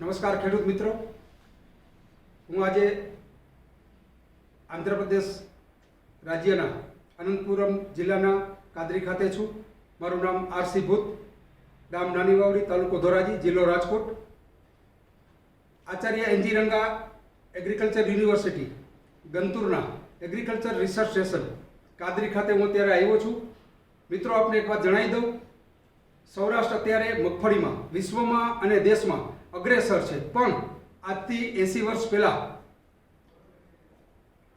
નમસ્કાર ખેડૂત મિત્રો, હું આજે આંધ્રપ્રદેશ રાજ્યના અનંતપુરમ જિલ્લાના કાદરી ખાતે છું. મારું નામ આરસી ભૂત, ગામ નાની વાવડી, તાલુકો ધોરાજી, જિલ્લો Rajkot. Acharya NG Ranga agriculture university ગંતુરના એગ્રીકલ્ચર રિસર્ચ સ્ટેશન કાદરી ખાતે હું અત્યારે આવ્યો છું. મિત્રો, આપને એક વાત જણાવી દઉં, સૌરાષ્ટ્ર અત્યારે મગફળીમાં વિશ્વમાં અને દેશમાં અગ્રેસર છે. પણ આજથી 80 વર્ષ પહેલાં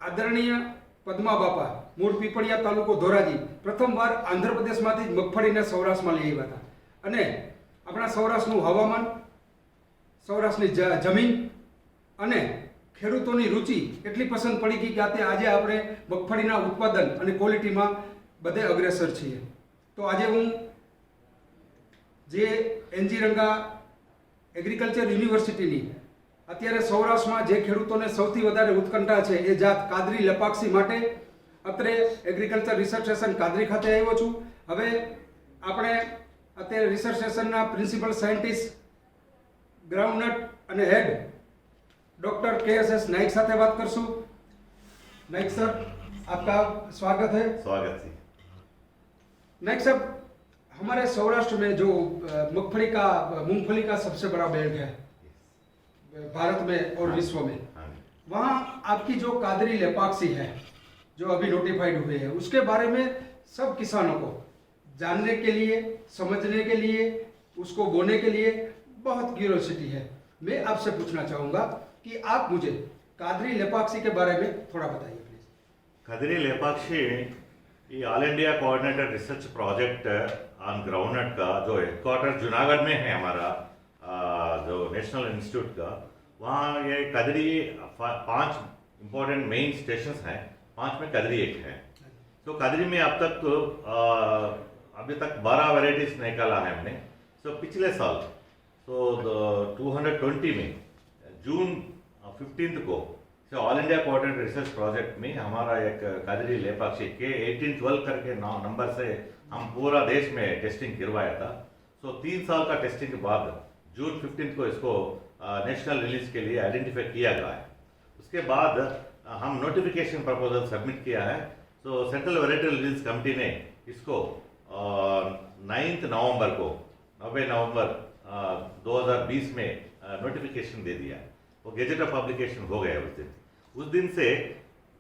આદરણીય પદ્મા બાપા, મૂળ પીપળિયા, તાલુકો ધોરાજી, પ્રથમવાર આંધ્રપ્રદેશમાંથી જ મગફળીને સૌરાષ્ટ્રમાં લઈ આવ્યા હતા. અને આપણા સૌરાષ્ટ્રનું હવામાન, સૌરાષ્ટ્રની જમીન અને ખેડૂતોની રુચિ એટલી પસંદ પડી ગઈ કે આજે આપણે મગફળીના ઉત્પાદન અને ક્વોલિટીમાં બધે અગ્રેસર છીએ. તો આજે હું જે એનજી રંગા એગ્રીકલ્ચર યુનિવર્સિટીની અત્યારે સૌરાષ્ટ્રમાં જે ખેડૂતોને સૌથી વધારે ઉત્કંઠા છે એ જાત કાદરી લપાક્ષી માટે અત્રે એગ્રીકલ્ચર રિસર્ચ સ્ટેશન કાદરી ખાતે આવ્યો છું. હવે આપણે અત્યારે રિસર્ચ સ્ટેશનના પ્રિન્સિપલ સાયન્ટિસ્ટ, ગ્રાઉન્ડનટ અને હેડ डॉक्टर KSS नाइक साथ बात करसूं. नाइक सर, आपका स्वागत है. स्वागत है. नाइक साहब, हमारे सौराष्ट्र में जो मूंगफली का सबसे बड़ा बेल्ट है भारत में और विश्व में, वहाँ आपकी जो कादरी लेपाक्षी है जो अभी नोटिफाइड हुए हैं, उसके बारे में सब किसानों को जानने के लिए, समझने के लिए, उसको बोने के लिए बहुत क्यूरियोसिटी है. मैं आपसे पूछना चाहूँगा कि आप मुझे कादरी लेपाक्षी के बारे में थोड़ा बताइए प्लीज. कादरी लेपाक्षी ये all India coordinated research project on groundnut का जो हेडक्वार्टर जूनागढ़ में है हमारा, जो नेशनल इंस्टीट्यूट का, वहाँ ये कादरी 5 इम्पोर्टेंट मेन स्टेशंस हैं, 5 में कादरी एक है. तो कादरी में अब तक अभी तक 12 वैरायटीज निकाला है हमने. तो पिछले साल 220 में जून 15 को all India coordinated research project में हमारा एक कादरी लेपाक्षी के 1812 करके नंबर से हम पूरा देश में टेस्टिंग करवाया था. 3 साल का टेस्टिंग के बाद जून 15 को इसको नेशनल रिलीज के लिए आइडेंटिफाई किया गया है. उसके बाद हम नोटिफिकेशन प्रपोजल सबमिट किया है. सेंट्रल वैरायटी रिलीज कमेटी ने इसको 9 नवंबर 2020 में नोटिफिकेशन दे दिया. वो गेजेट ऑफ पब्लिकेशन हो गया उस दिन से.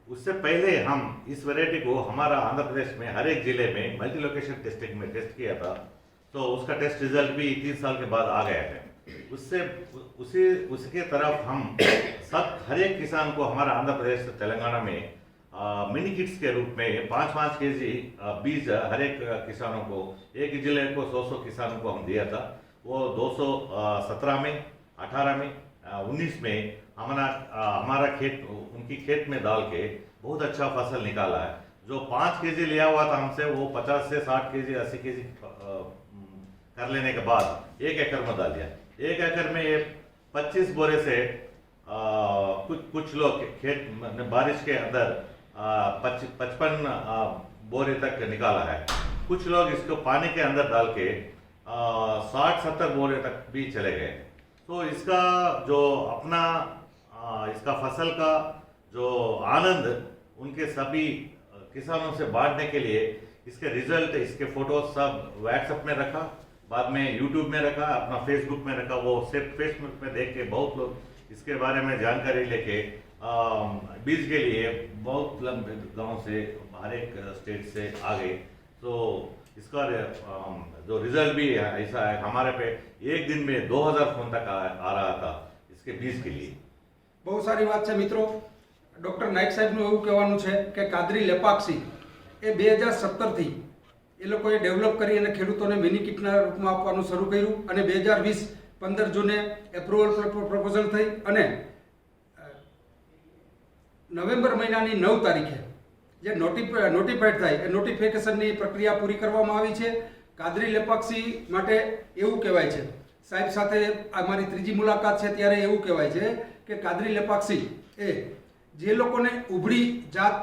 उससे पहले हम इस वैरायटी को हमारा आंध्र प्रदेश में हर एक जिले में मल्टी लोकेशन टेस्टिंग में टेस्ट किया था. तो उसका टेस्ट रिजल्ट भी 3 साल के बाद आ गया है. उसके तरफ हम सब हर एक किसान को हमारा आंध्र प्रदेश तेलंगाना में मिनी किट्स के रूप में 5-5 केजी बीज हर एक किसानों को, एक जिले को 100 किसानों को हम दिया था. वो 217 में, 18 में, 19 में हमारा खेत उनकी खेत में डाल के बहुत अच्छा फसल निकाला है. जो 5 केजी लिया हुआ था हमसे, वो 50 से 60 केजी 80 केजी कर लेने के बाद 1 एकड़ में डाल दिया. 1 एकड़ में ये 25 बोरे से कुछ लोग खेत में बारिश के अंदर 55 बोरे तक निकाला है. कुछ लोग इसको पानी के अंदर डाल के 60-70 बोरे तक भी चले गए. तो इसका जो अपना इसका फसल का जो आनंद उनके सभी किसानों से बांटने के लिए इसके रिजल्ट, इसके फोटो सब व्हाट्सएप में रखा, बाद में यूट्यूब में रखा, अपना फेसबुक में रखा. वो सिर्फ फेसबुक में देख के बहुत लोग इसके बारे में जानकारी लेके बीज के लिए बहुत लंबे गांव से, हर एक स्टेट से आ गए. तो इसका जो रिजल्ट भी ऐसा है, हमारे पे एक दिन में 2000 फोन तक आ रहा था इसके बीज के लिए. બહુ સારી વાત છે મિત્રો. ડૉક્ટર નાઇક સાહેબનું એવું કહેવાનું છે કે કાદરી લેપાક્ષી એ 2017 થી એ લોકોએ ડેવલપ કરી અને ખેડૂતોને મિની કિટના રૂપમાં આપવાનું શરૂ કર્યું. અને 2020 15 જૂને એપ્રુવલ પ્રપોઝલ થઈ અને નવેમ્બર મહિનાની 9 તારીખે જે નોટિફાઈડ થાય એ નોટિફિકેશનની પ્રક્રિયા પૂરી કરવામાં આવી છે. કાદરી લેપાક્ષી માટે એવું કહેવાય છે, સાહેબ સાથે અમારી ત્રીજી મુલાકાત છે ત્યારે એવું કહેવાય છે કે કાદરી લેપાક્ષી એ જે લોકોને ઉભળી જાત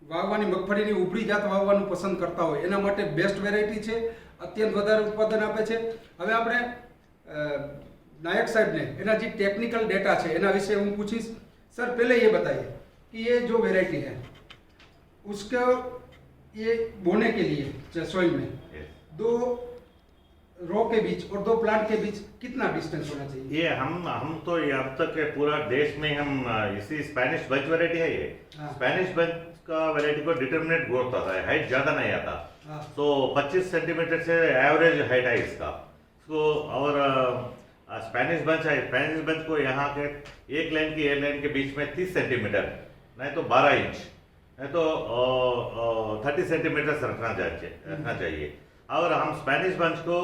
વાવવાની, મગફળીની ઉભળી જાત વાવવાનું પસંદ કરતા હોય એના માટે બેસ્ટ વેરાયટી છે. અત્યંત વધારે ઉત્પાદન આપે છે. હવે આપણે नायक साहब ने एना जी टेक्निकल डेटा है एना विषय हूँ पूछीश। सर पहले ये बताइए कि ये जो वेराइटी है उसको ये बोने के लिए सॉइल में Yes. 2 रो के बीच और 2 प्लांट के बीच कितना डिस्टेंस होना चाहिए? ये हम तो ये अब तक के पूरा देश में हम इसी स्पेनिश बंच वैरायटी है ये। हाँ। स्पेनिश बंच का वैरायटी को डिटर्मिनेट ग्रोथ आता है, हाइट ज़्यादा नहीं आता। हाँ। तो 25 सेंटीमीटर से एवरेज हाइट है इसका। तो और स्पेनिश बंच है, स्पेनिश बंच को यहाँ के एक लाइन की एक लाइन के बीच में 30 सेंटीमीटर नहीं तो 12 इंच नहीं तो 30 सेंटीमीटर रखना चाहिए। और हम स्पेनिश बंच को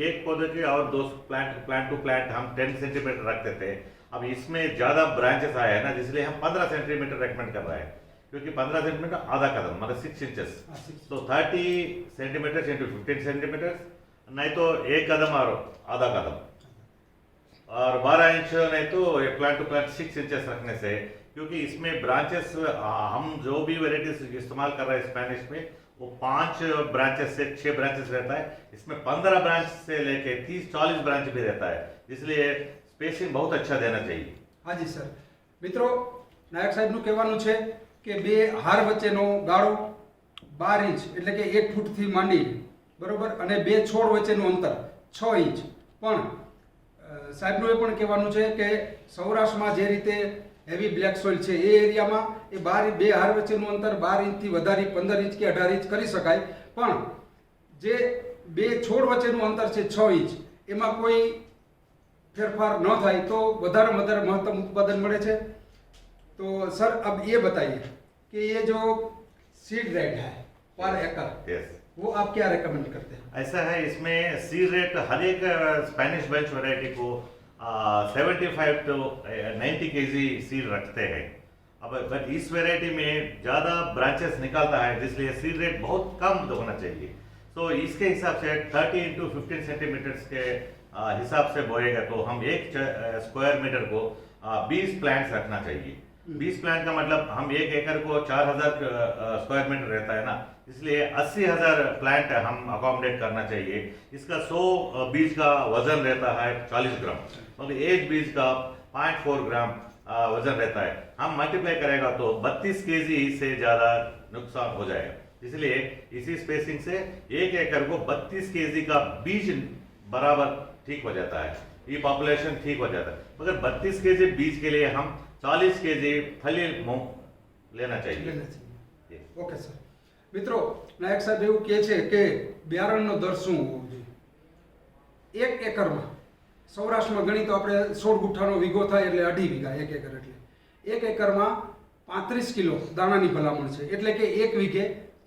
एक पौधे के और 2 प्लांट टू प्लांट हम 10 सेंटीमीटर रखते थे। अब इसमें ज़्यादा ब्रांचेस आए हैं ना, जिसलिए हम 15 सेंटीमीटर रेकमेंड कर रहे हैं, क्योंकि 15 सेंटीमीटर आधा कदम मतलब 6 इंचेस। तो 30 सेंटीमीटर इंटू 15 सेंटीमीटर नहीं तो एक कदम और आधा कदम, और 12 इंच नहीं तो प्लांट टू प्लांट 6 इंचेस रखने से, क्योंकि इसमें ब्रांचेस हम जो भी वेराइटीज इस्तेमाल कर रहे हैं स्पेनिश में वो 5 ब्रांचेस से 6 ब्रांचेस रहता है। इसमें 15 ब्रांच से लेके 30-40 ब्रांच भी रहता है, इसलिए स्पेसिंग बहुत अच्छा देना चाहिए। हाँ जी सर। मित्रों, नायक साहेबનું કહેવાનું છે કે 2 હાર વચ્ચેનો ગાળો 12 ઇંચ એટલે કે 1 ફૂટથી માંડી બરોબર, અને 2 છોડ વચ્ચેનું અંતર 6 ઇંચ। પણ સાહેબનું એ પણ કહેવાનું છે કે સૌરાષ્ટ્રમાં જે રીતે હેવી બ્લેક સોઇલ છે એ એરિયામાં એ 2 હાર વચ્ચેનું અંતર 12 ઇંચથી વધારી 15 ઇંચ કે 18 ઇંચ કરી શકાય, પણ જે 2 છોડ વચ્ચેનું અંતર છે 6 ઇંચ એમાં કોઈ फेरफार न થાય તો વધારે महत्तम उत्पादन મળે છે। तो सर अब ये बताइए कि ये जो सीड रेट है पर एकड़ Yes. वो आप क्या रेकमेंड करते हैं? ऐसा है, इसमें सीड रेट हर एक स्पेनिश बंच वैरायटी को 75 to 90 केजी सीड रखते हैं। अब बट इस वैरायटी में ज़्यादा ब्रांचेस निकालता है, जिसलिए सीड रेट बहुत कम होना चाहिए। तो इसके हिसाब से 30 into 15 सेंटीमीटर्स के हिसाब से बोएगा तो हम 1 स्क्वायर मीटर को 20 प्लांट्स रखना चाहिए। 20 प्लांट का मतलब हम 1 एकड़ को 4000 स्क्वायर मीटर रहता है ना, इसलिए 80,000 प्लांट हम अकोमोडेट करना चाहिए। इसका 100 बीज का वजन रहता है 40 ग्राम, मतलब एक बीज का 0.4 ग्राम वजन रहता है। हम मल्टीप्लाई करेगा तो 32 केजी से ज़्यादा नुकसान हो जाएगा, इसलिए इसी स्पेसिंग से 1 एकड़ को 32 केजी का बीज बराबर ठीक हो जाता है, ये पॉपुलेशन ठीक हो जाता है। मगर 32 केजी बीज के लिए हम 40 केजी फली मूंग लेना चाहिए। Okay sir. મિત્રો, નાયક સાહેબ એવું કહે છે કે બિયારણનો દર શું હોવો જોઈએ? 1 એકરમાં સૌરાષ્ટ્રમાં ગણી તો આપણે 16 ગુઠ્ઠાનો વીઘો થાય એટલે 2.5 વીઘા 1 એકર, એટલે 1 એકરમાં 35 કિલો દાણાની ભલામણ છે, એટલે કે 1 વીઘે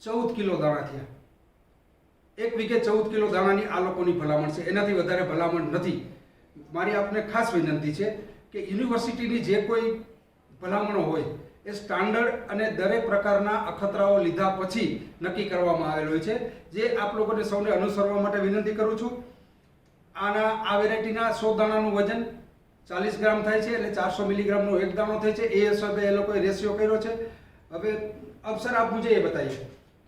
14 કિલો દાણા થયા। 1 વીઘે 14 કિલો દાણાની આ લોકોની ભલામણ છે, એનાથી વધારે ભલામણ નથી। મારી આપને ખાસ વિનંતી છે કે યુનિવર્સિટીની જે કોઈ ભલામણો હોય એ સ્ટાન્ડર્ડ અને દરેક પ્રકારના અખતરાઓ લીધા પછી નક્કી કરવામાં આવેલ હોય છે, જે આપ લોકોને સૌને અનુસરવા માટે વિનંતી કરું છું। આ વેરાયટીના 100 દાણાનું વજન 40 ગ્રામ થાય છે, એટલે 400 મિલીગ્રામનો એક દાણો થાય છે, એ હિસાબે એ લોકોએ રેશિયો કર્યો છે। હવે अब सर आप मुझे ये बताइए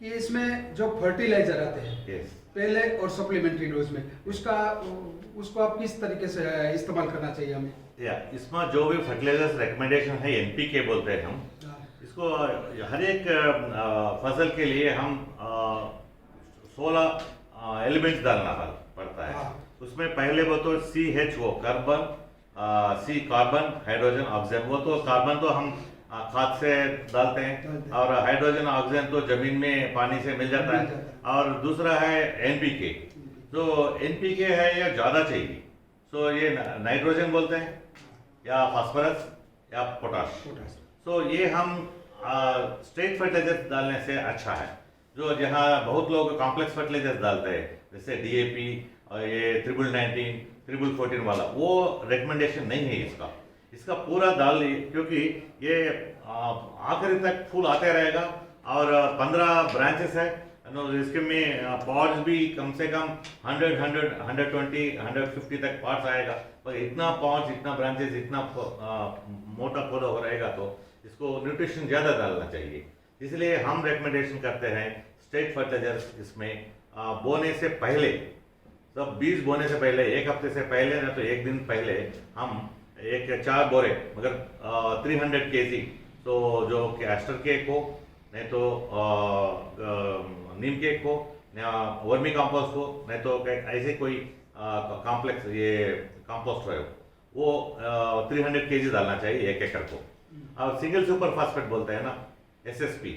कि इसमें जो फर्टिलाइजर आते हैं Yes. पहले और सप्लीमेंट्री डोज में उसको आप किस तरीके से इस्तेमाल करना चाहिए हमें? या इसमें जो भी फर्टिलाइजर्स रिकमेंडेशन है एनपीके बोलते हैं हम, इसको हर एक फसल के लिए हम 16 एलिमेंट्स डालना पड़ता है। उसमें पहले वो तो CHO carbon, C carbon, hydrogen, oxygen. वो तो कार्बन तो हम खाद से डालते हैं, और हाइड्रोजन ऑक्सीजन तो जमीन में पानी से मिल जाता है। और दूसरा है एनपीके। जो एनपीके है ये ज़्यादा चाहिए, सो ये नाइट्रोजन बोलते हैं या फास्फोरस या पोटाश। सो ये हम स्ट्रेट फर्टिलाइजर डालने से अच्छा है। जो जहाँ बहुत लोग कॉम्प्लेक्स फर्टिलाइजर्स डालते हैं, जैसे DAP और ये 1919, 1414 वाला, वो रिकमेंडेशन नहीं है इसका पूरा डाल, क्योंकि ये आखिरी तक फूल आते रहेगा, और 15 ब्रांचेस है, इसके में पॉड्स भी कम से कम 100, 120, 150 तक पॉड्स आएगा। पर इतना पॉड्स, इतना ब्रांचेस, इतना मोटा पौधा हो रहेगा तो इसको न्यूट्रिशन ज़्यादा डालना चाहिए। इसलिए हम रिकमेंडेशन करते हैं स्ट्रेट फर्टिलाइजर इसमें बोने से पहले सब बीज बोने से पहले, एक हफ्ते से पहले ना तो एक दिन पहले हम एक 4 बोरे मगर 300 kg, तो जो कैस्टर केक हो, नहीं तो नीम केक हो, या वर्मी कंपोस्ट हो, नहीं तो ऐसे कोई कॉम्प्लेक्स ये कंपोस्ट है, वो 300 kg डालना चाहिए 1 एकड़ को। और सिंगल सुपर फास्फेट बोलते हैं ना, एसएसपी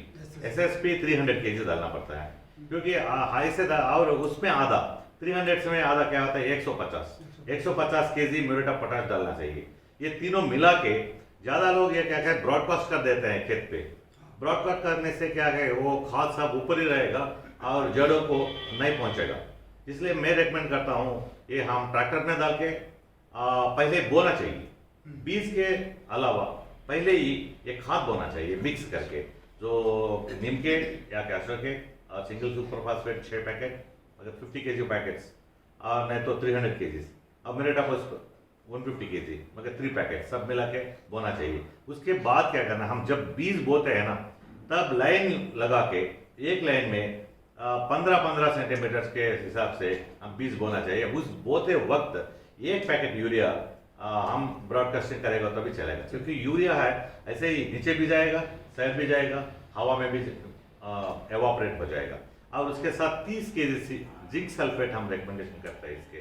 300 kg डालना पड़ता है, क्योंकि हाई से और उसमें आधा 300 में आधा क्या होता है 150 kg म्यूरेट ऑफ पोटाश डालना चाहिए। ये तीनों मिला के ज्यादा लोग ये क्या कहते हैं ब्रॉडकास्ट कर देते हैं खेत पे। ब्रॉडकास्ट करने से क्या है वो खाद सब ऊपर ही रहेगा और जड़ों को नहीं पहुंचेगा। इसलिए मैं रेकमेंड करता हूँ ये हम ट्रैक्टर में डाल के पहले बोना चाहिए, बीज के अलावा पहले ही ये खाद बोना चाहिए मिक्स करके, जो नीम के या कैस्टर के सिंगल सुपर फास्फेट 6 पैकेट मतलब 50 kg पैकेट्स, और नहीं तो 300 kg, अब मेरे टाइप 150 kg मगर 3 पैकेट सब मिला के बोना चाहिए। उसके बाद क्या करना, हम जब बीज बोते हैं ना तब लाइन लगा के एक लाइन में 15-15 सेंटीमीटर के हिसाब से हम बीज बोना चाहिए। उस बोते वक्त 1 पैकेट यूरिया हम ब्रॉडकास्टिंग करेगा तभी चलेगा, क्योंकि यूरिया है ऐसे ही नीचे भी जाएगा, साइड भी जाएगा, हवा में भी एवापरेट हो जाएगा। और उसके साथ 30 kg जिंक सल्फेट हम रिकमेंडेशन करते हैं इसके,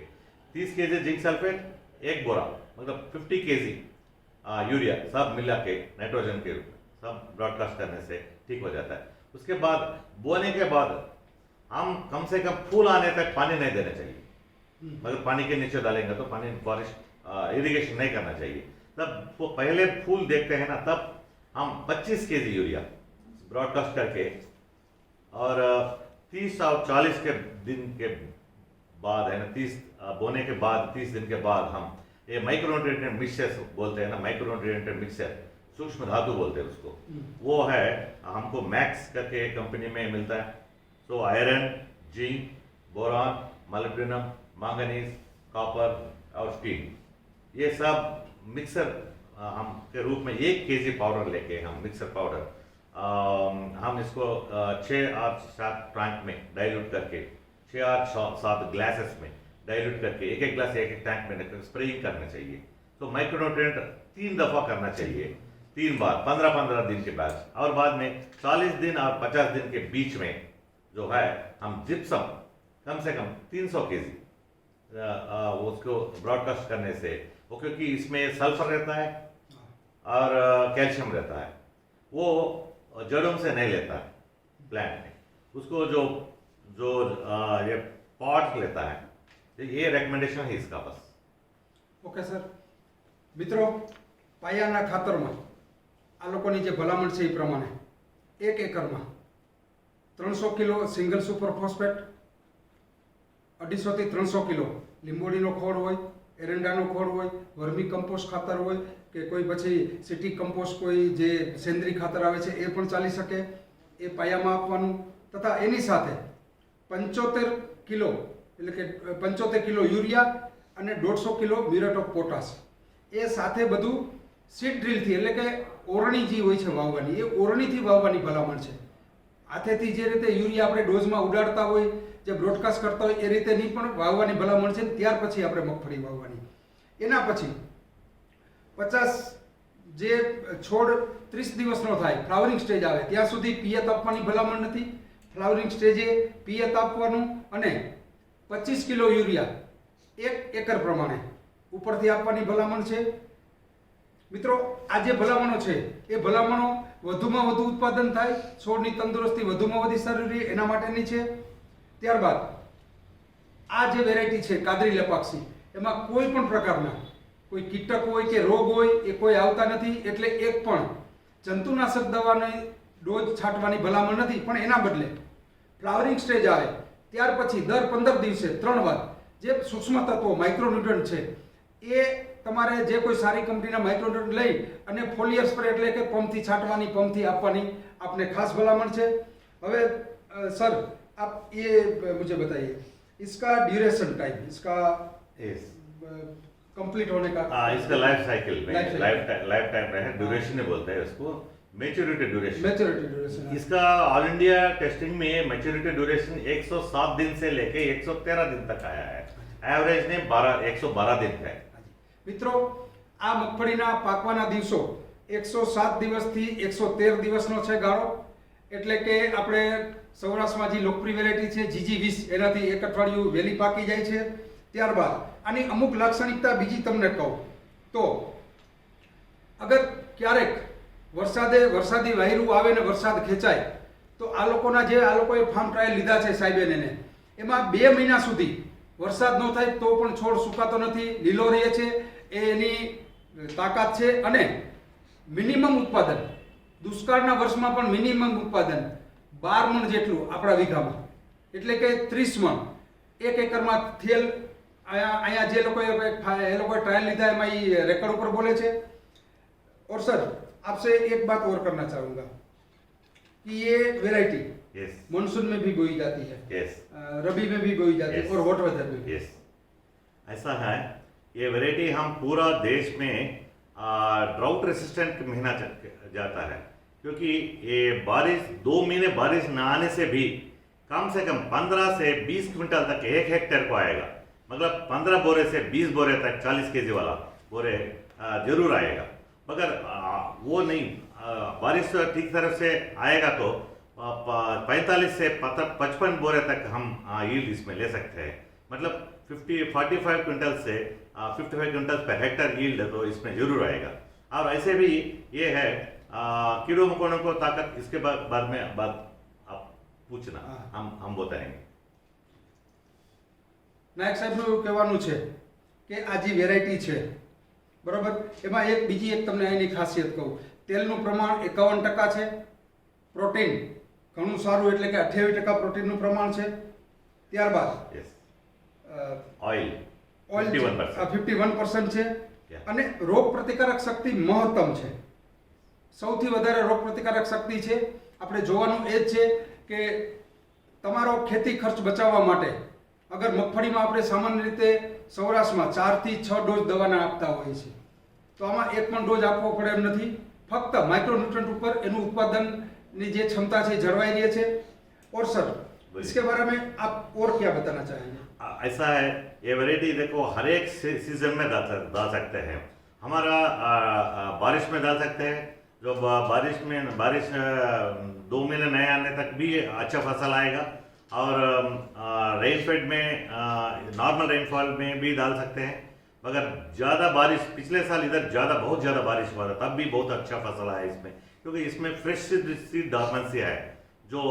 30 kg जिंक सल्फेट 1 बोरा मतलब 50 kg यूरिया सब मिला के नाइट्रोजन के रूप में सब ब्रॉडकास्ट करने से ठीक हो जाता है। उसके बाद बोने के बाद हम कम से कम फूल आने तक पानी नहीं देना चाहिए, मगर पानी के नीचे डालेंगे तो पानी बारिश इरिगेशन नहीं करना चाहिए। तब वो पहले फूल देखते हैं ना तब हम 25 kg यूरिया ब्रॉडकास्ट करके, और 30 और 40 के दिन के बाद है ना, 30 बोने के बाद 30 दिन के बाद हम ये माइक्रोन्यूट्रिएंट मिक्सचर बोलते हैं ना, माइक्रोन्यूट्रिएंट मिक्सचर सूक्ष्म धातु बोलते हैं उसको, वो है हमको मैक्स करके कंपनी में मिलता है। तो iron, zinc, boron, molybdenum, manganese, copper और स्टील, ये सब मिक्सर हम के रूप में 1 kg पाउडर लेके हम मिक्सर पाउडर हम इसको 6-8 टैंक में डाइल्यूट करके 6-8 ग्लासेस में डाइल्यूट करके एक ग्लास एक टैंक में स्प्रेइंग करना चाहिए। तो माइक्रोन्यूट्रिएंट 3 दफा करना चाहिए, 3 बार 15-15 दिन के बाद, और बाद में 40 दिन और 50 दिन के बीच में जो है हम जिप्सम कम से कम 300 kg उसको ब्रॉडकास्ट करने से, वो क्योंकि इसमें सल्फर रहता है और कैल्शियम रहता है, वो जड़ों से नहीं लेता है प्लांट में, उसको जो जो ये पॉट लेता है, ये रेकमेंडेशन है इसका बस। ઓકે સર, મિત્રો પાયાના ખાતરમાં આ લોકોની જે ભલામણ છે એ પ્રમાણે 1 એકરમાં 300 કિલો સિંગલ સુપર ફોસ્ફેટ, 250 થી 300 કિલો લીંબોડીનો ખોળ હોય, એરંડાનો ખોળ હોય, વર્મી કમ્પોસ્ટ ખાતર હોય કે કોઈ પછી સિટી કમ્પોસ્ટ કોઈ જે સેન્દ્રીય ખાતર આવે છે એ પણ ચાલી શકે, એ પાયામાં આપવાનું, તથા એની સાથે 75 કિલો એટલે કે 75 કિલો યુરિયા અને 150 કિલો મ્યુરેટ ઓફ પોટાશ, એ સાથે બધું સીડ ડ્રીલથી એટલે કે ઓરણી જે હોય છે વાવવાની, એ ઓરણીથી વાવવાની ભલામણ છે। હાથેથી જે રીતે યુરિયા આપણે ડોઝમાં ઉડાડતા હોય, જે બ્રોડકાસ્ટ કરતા હોય એ રીતે નહીં પણ વાવવાની ભલામણ છે। ત્યાર પછી આપણે મગફળી વાવવાની। એના પછી 50 જે છોડ 30 દિવસનો થાય, ફ્લાવરિંગ સ્ટેજ આવે ત્યાં સુધી પિયત આપવાની ભલામણ નથી। ફ્લાવરિંગ સ્ટેજે પિયત આપવાનું અને 25 કિલો યુરિયા 1 એકર પ્રમાણે ઉપરથી આપવાની ભલામણ છે। મિત્રો આ જે ભલામણો છે એ ભલામણો વધુમાં વધુ ઉત્પાદન થાય, છોડની તંદુરસ્તી વધુમાં વધુ સારી રહે એના માટેની છે। ત્યારબાદ આ જે વેરાયટી છે કાદરી લેપાક્ષી, એમાં કોઈ પણ પ્રકારના કોઈ કીટક હોય કે રોગ હોય એ કોઈ આવતા નથી, એટલે એક પણ જંતુનાશક દવાની ડોઝ છાંટવાની ભલામણ નથી, પણ એના બદલે ફ્લાવરિંગ સ્ટેજ આવે ત્યાર પછી દર 15 દિવસે 3 વાર જે સૂક્ષ્મ તત્વો માઇક્રોન્યુટ્રન્ટ છે એ તમારે જે કોઈ સારી કંપનીના માઇક્રોન્યુટ્રન્ટ લઈ અને ફોલિયર સ્પ્રે એટલે કે પંપથી છાંટવાની, પંપથી આપવાની આપને ખાસ ભલામણ છે। હવે સર आप ये मुझे बताइए इसका ड्यूरेशन टाइम, इसका कंप्लीट होने का इसका लाइफ साइकिल में लाइफ टाइम है, ड्यूरेशन ही बोलते हैं इसको, मैच्योरिटी ड्यूरेशन। इसका ऑल इंडिया टेस्टिंग में मैच्योरिटी ड्यूरेशन 107 दिन से लेके 113 दिन तक आया है। एवरेज ने 112 दिन है। મિત્રો આ મગફળીના પાકવાના દિવસો 107 દિવસથી 113 દિવસનો છે ગાળો, એટલે કે આપણે સૌરાષ્ટ્રમાં જે લોકપ્રિય વેરાયટી છે GG20 એનાથી એક અઠવાડિયું વહેલી પાકી જાય છે। ત્યારબાદ આની અમુક લાક્ષણિકતા બીજી તમને કહું તો અગર ક્યારેક વરસાદી વાયરું આવે ને વરસાદ ખેંચાય તો આ લોકોએ ફાર્મ ટ્રાયલ લીધા છે સાહેબેને ને, એમાં 2 મહિના સુધી વરસાદ ન થાય તો પણ છોડ સુકાતો નથી, લીલો રહે છે, એ એની તાકાત છે। અને મિનિમમ ઉત્પાદન દુષ્કાળના વર્ષમાં પણ મિનિમમ ઉત્પાદન 12 મણ જેટલું આપણા વીઘામાં, એટલે કે 30 મણ એક એકરમાં થયેલ। અહીંયા જે લોકોએ ટ્રાયલ લીધા એમાં એ રેકર્ડ ઉપર બોલે છે। और सर आपसे एक बात और करना चाहूँगा कि ये वैरायटी यस मानसून में भी बोई जाती है, यस रबी में भी बोई जाती है Yes. और हॉट वेदर में भी। यस ऐसा है। ये वैरायटी हम पूरा देश में ड्राउट रेसिस्टेंट महीना जाता है, क्योंकि ये बारिश 2 महीने बारिश न आने से भी कम से कम 15 से 20 क्विंटल तक 1 हेक्टेयर को आएगा। मतलब 15 बोरे से 20 बोरे तक 40 केजी वाला बोरे जरूर आएगा। मगर वो नहीं, बारिश ठीक तरह से आएगा तो 45 से 55 बोरे तक हम यील्ड इसमें ले सकते हैं। मतलब 45 क्विंटल से 55 क्विंटल पर हेक्टर यील्ड तो इसमें जरूर आएगा। और ऐसे भी ये है कीड़ों मकोड़ों को ताकत, इसके बाद में आप पूछना, हम बताएंगे। નાયક સાહેબનું કહેવાનું છે કે આ જે વેરાયટી છે બરાબર, એમાં બીજી એક તમને એની ખાસિયત કહું, તેલનું પ્રમાણ 51% છે, પ્રોટીન ઘણું સારું એટલે કે 28% પ્રોટીનનું પ્રમાણ છે। ત્યારબાદ यस ઓઇલ 51%. 51% છે Yeah. અને રોગ પ્રતિકારક શક્તિ મહત્તમ છે, સૌથી વધારે રોગ પ્રતિકારક શક્તિ છે। આપણે જોવાનું એ જ છે કે તમારો ખેતી ખર્ચ બચાવવા માટે અગર મગફળીમાં આપણે સામાન્ય રીતે સૌરાષ્ટ્રમાં 4 થી 6 ડોઝ દવાના આપતા હોઈએ છીએ, તો આમાં એક પણ ડોઝ આપવો પડે એમ નથી। ફક્ત માઇક્રોન્યુટ્રન્ટ ઉપર એનું ઉત્પાદનની જે ક્ષમતા છે એ જળવાઈ રહે છે। और सर इसके बारे में आप और क्या बताना चाहेंगे? ऐसा है, ये वैरायटी देखो हर एक सीजन में डाल सकते हैं। हमारा बारिश में डाल सकते हैं, जो बारिश 2 महीने नए आने तक भी अच्छा फसल आएगा। और रेनफेड में नॉर्मल रेनफॉल में भी डाल सकते हैं। मगर ज़्यादा बारिश, पिछले साल इधर बहुत ज़्यादा बारिश हुआ था, तब भी बहुत अच्छा फसल आया इसमें, क्योंकि इसमें फ्रेश सीड डॉर्मेंसी है, जो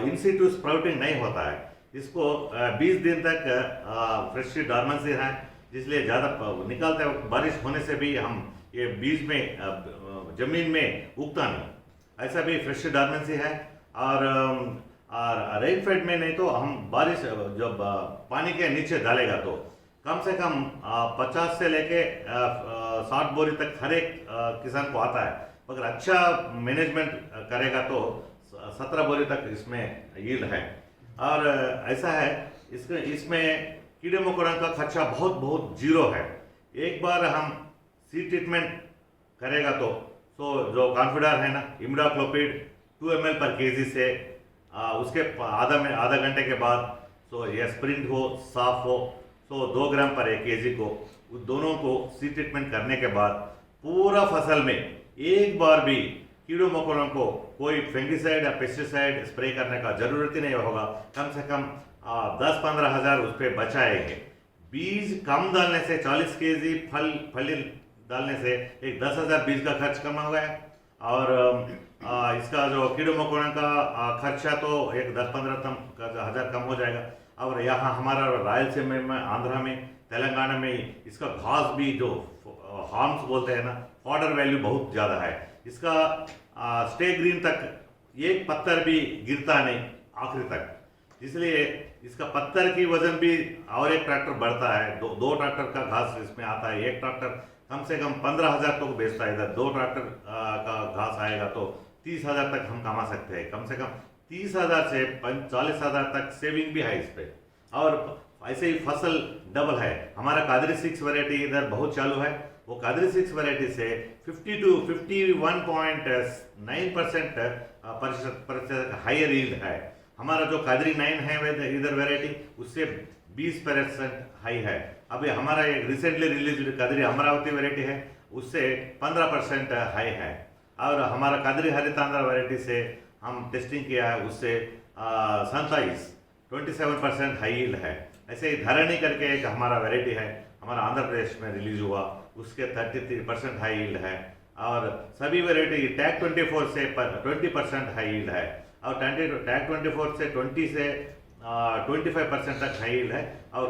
इन सीटू स्प्राउटिंग नहीं होता है। इसको 20 दिन तक फ्रेश सीड डॉर्मेंसी है, इसलिए ज़्यादा निकालते वक्त बारिश होने से भी हम ये बीज में जमीन में उगता नहीं, ऐसा भी फ्रेश सीड डॉर्मेंसी है। और रेनफेड में नहीं तो हम बारिश जब पानी के नीचे डालेगा तो कम से कम 50 से लेके 60 बोरी तक हर एक किसान को आता है। मगर अच्छा मैनेजमेंट करेगा तो 17 बोरी तक इसमें यील्ड है। और ऐसा है, इसमें कीड़े मकोड़ों का खर्चा बहुत जीरो है। एक बार हम सीड ट्रीटमेंट करेगा तो जो कॉन्फिडर है ना, इमिडाक्लोपिड 2 ml पर केजी से उसके आधा घंटे के बाद यह स्प्रिंट हो, साफ हो, 2 ग्राम पर 1 केजी को, उस दोनों को सीड ट्रीटमेंट करने के बाद पूरा फसल में एक बार भी कीड़ों मकोड़ों को कोई फंगिसाइड या पेस्टिसाइड स्प्रे करने का जरूरत ही नहीं होगा। कम से कम 10-15 हज़ार उस पर बचाएंगे। बीज कम डालने से 40 केजी फल डालने से एक 10,000 बीज का खर्च कम हो गया। और इसका जो कीड़ों मकोड़ों का खर्चा तो एक 10-15 हज़ार कम हो जाएगा। और यहाँ हमारा रायलसीमा में, आंध्रा में, तेलंगाना में इसका घास भी जो हार्म्स बोलते हैं ना, फॉडर वैल्यू बहुत ज़्यादा है। इसका स्टे ग्रीन तक एक पत्थर भी गिरता नहीं आखिरी तक, इसलिए इसका पत्थर की वजन भी और एक ट्रैक्टर बढ़ता है। 2 ट्रैक्टर का घास इसमें आता है। एक ट्रैक्टर कम से कम 15,000 तक बेचता है, इधर 2 ट्रैक्टर का घास आएगा तो 30,000 तक हम कमा सकते हैं। कम से कम 30,000 से 40,000 तक सेविंग भी है इस पे। और ऐसे ही फसल डबल है। हमारा कादरी 6 वैरायटी इधर बहुत चालू है। वो कादरी 6 वैरायटी से 51.9% हायर यील्ड है। हमारा जो कादरी 9 है इधर वैरायटी, उससे 20% हाई है। अभी हमारा एक recently release Qadri Amravati variety है, उससे 15% हाई है। और हमारा कादरी हरितांध्र वैरायटी से हम टेस्टिंग किया है, उससे 27% हाई यील्ड है। ऐसे ही धरणी करके एक हमारा वैरायटी है, हमारा आंध्र प्रदेश में रिलीज हुआ, उसके 33% हाई यील्ड है। और सभी वैरायटी टैग 24 से 20% हाई यील्ड है, और टैग 24 से 20 से 25% तक हाई यील्ड है। और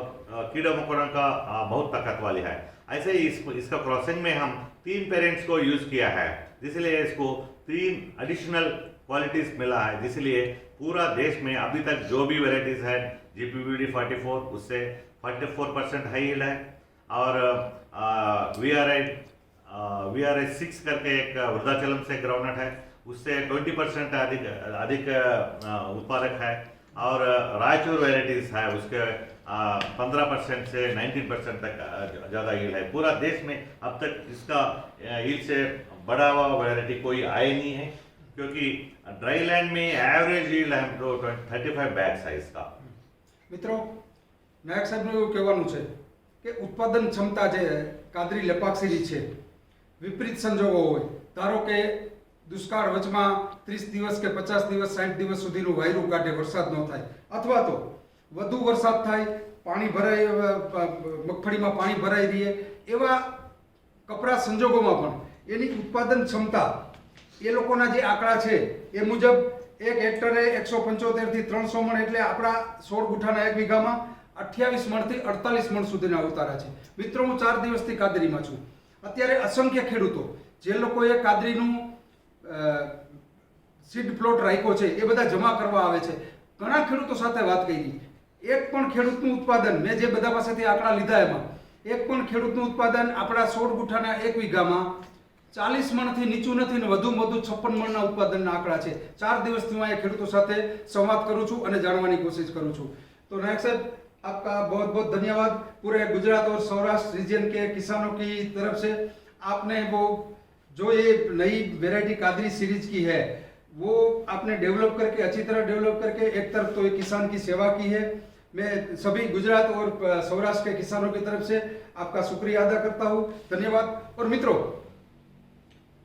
कीड़ा मकोड़ा का बहुत ताकत वाली है। ऐसे ही इसका क्रॉसिंग में हम 3 पेरेंट्स को यूज किया है, इसलिए इसको 3 एडिशनल क्वालिटीज मिला है। इसलिए पूरा देश में अभी तक जो भी वेराइटीज है GPVD 44 उससे 44% हाई यील्ड है। और VRI 6 करके एक वृद्धाचलम से ग्राउंडनट है, उससे 20% अधिक उत्पादक है। और रायचूर वेराइटीज है, उसके 15% से 19% तक ज़्यादा यील्ड है। पूरा देश में अब तक इसका यील्ड से बड़ा हुआ वैरायटी कोई आए नहीं है, क्योंकि ड्राई लैंड में एवरेज यील्ड है तो 35 बैग साइज का। મિત્રો નાયક સાહેબનું એવું કહેવાનું છે કે ઉત્પાદન ક્ષમતા જે કાદરી લેપાક્ષીની છે, વિપરીત સંજોગો હોય, ધારો કે દુષ્કાળ વચમાં 30 દિવસ કે 50 દિવસ 60 દિવસ સુધીનું વાયરું કાઢે, વરસાદ ન થાય, અથવા તો વધુ વરસાદ થાય, પાણી ભરાય, મગફળીમાં પાણી ભરાઈ રહે, એવા કપરા સંજોગોમાં પણ એની ઉત્પાદન ક્ષમતા એ લોકોના જે આંકડા છે એ મુજબ એક હેક્ટરે 175 થી 300 મણ, એટલે આપણા 16 ગુઠાના 1 વીઘામાં 28 મણથી 48 મણ સુધીના ઉતારા છે। મિત્રો, હું 4 દિવસથી કાદરીમાં છું। અત્યારે અસંખ્ય ખેડૂતો જે લોકોએ કાદરીનું સીડ પ્લોટ રાખ્યો છે એ બધા જમા કરવા આવે છે। ઘણા ખેડૂતો સાથે વાત કરી, એક પણ ખેડૂતનું ઉત્પાદન, મેં જે બધા પાસેથી આંકડા લીધા એમાં એક પણ ખેડૂતનું ઉત્પાદન આપણા 16 ગુઠાના 1 વીઘામાં 40 મણથી નીચું નથી ને વધુમાં વધુ 56 મણના ઉત્પાદનના આંકડા છે। 4 દિવસથી હું આ ખેડૂતો સાથે સંવાદ કરું છું અને જાણવાની કોશિશ કરું છું। तो नायक साहब, आपका बहुत बहुत धन्यवाद। पूरे गुजरात और सौराष्ट्र रीजन के किसानों की तरफ से आपने वो जो ये नई वैरायटी कादरी सीरीज की है वो आपने डेवलप करके, अच्छी तरह डेवलप करके, एक तरफ तो एक किसान की सेवा की है। मैं सभी गुजरात और सौराष्ट्र के किसानों की तरफ से आपका शुक्रिया अदा करता हूँ, धन्यवाद। और मित्रों,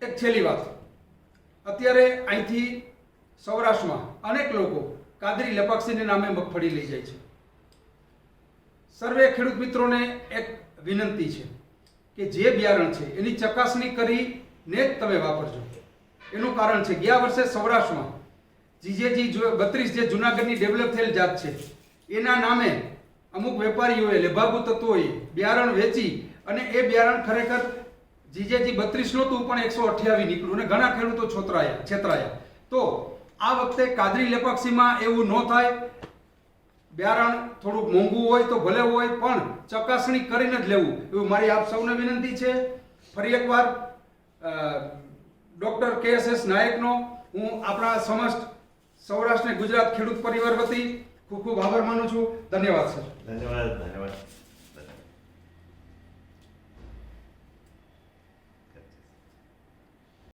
एक छेल्ली बात, અત્યારે અહીંથી સૌરાષ્ટ્રમાં અનેક લોકો કાદરી લેપાક્ષીને નામે મગફળી લઈ જાય છે। સર્વે ખેડૂત મિત્રોને એક વિનંતી છે કે જે બિયારણ છે એની ચકાસણી કરીને જ તમે વાપરજો। એનું કારણ છે, ગયા વર્ષે સૌરાષ્ટ્રમાં GJG 32 જે જૂનાગઢની ડેવલપ થયેલ જાત છે એના નામે અમુક વેપારીઓએ, લેભાગુ તત્વોએ બિયારણ વેચી અને એ બિયારણ ખરેખર GJG 32 નહોતું પણ 128 નીકળ્યું અને ઘણા ખેડૂતો છેતરાયા। તો આ વખતે કાદરી લેપાક્ષીમાં એવું ન થાય। બિયારણ થોડુંક મોંઘું હોય તો ભલે હોય, પણ ચકાસણી કરીને જ લેવું, એવું મારી આપ સૌને વિનંતી છે। ફરી એકવાર ડોક્ટર KSS નાયકનો હું આપણા સમસ્ત સૌરાષ્ટ્ર અને ગુજરાત ખેડૂત પરિવાર વતી ખૂબ ખૂબ આભાર માનું છું। ધન્યવાદ સર। ધન્યવાદ।